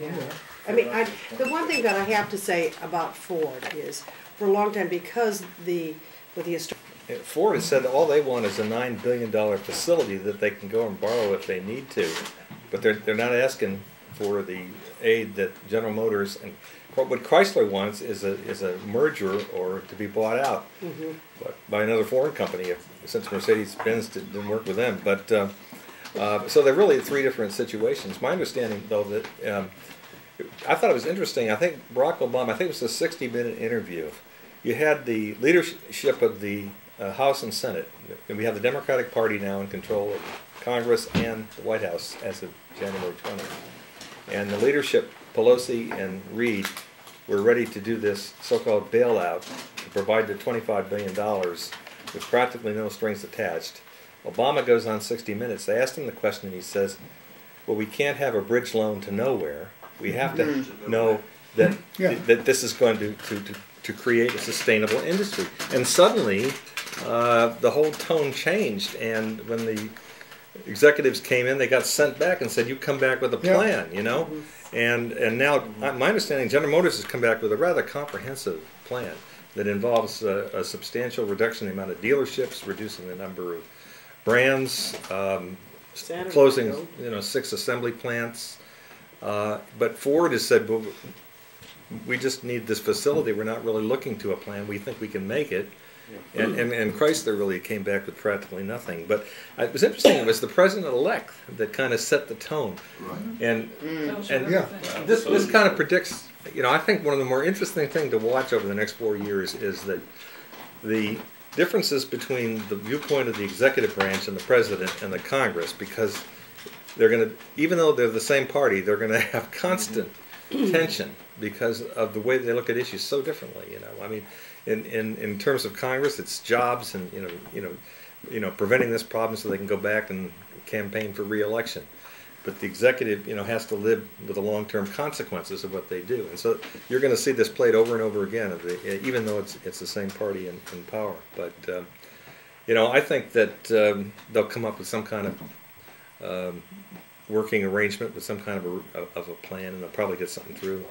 Yeah. I mean, the one thing that I have to say about Ford is, for a long time, because with the Ford has said that all they want is a $9 billion facility that they can go and borrow if they need to, but they're not asking for the aid that General Motors and what Chrysler wants is a merger or to be bought out by another foreign company, since Mercedes-Benz didn't work with them. But so they're really three different situations. My understanding, though, that I thought it was interesting. I think Barack Obama, I think it was a 60-minute interview. You had the leadership of the House and Senate, and we have the Democratic Party now in control of Congress and the White House as of January 20th. And the leadership, Pelosi and Reid, were ready to do this so-called bailout to provide the $25 billion with practically no strings attached. Obama goes on 60 Minutes. They asked him the question, and he says, well, we can't have a bridge loan to nowhere. We have to know that that this is going to create a sustainable industry. And suddenly, the whole tone changed, and when the executives came in, they got sent back and said, you come back with a plan, you know? And now, my understanding, General Motors has come back with a rather comprehensive plan that involves a substantial reduction in the amount of dealerships, reducing the number of brands, closing 6 assembly plants. But Ford has said, well, we just need this facility. We're not really looking to a plan. We think we can make it. And Chrysler really came back with practically nothing. But it was interesting. It was the president-elect that kind of set the tone. And this kind of predicts. I think one of the more interesting things to watch over the next 4 years is that the differences between the viewpoint of the executive branch and the president and the Congress, because they're going to, even though they're the same party, they're going to have constant tension because of the way they look at issues so differently. I mean, in terms of Congress, it's jobs and preventing this problem so they can go back and campaign for re-election. But the executive, has to live with the long-term consequences of what they do, and so you're going to see this played over and over again, even though it's the same party in power. But I think that they'll come up with some kind of working arrangement with some kind of a plan, and they'll probably get something through.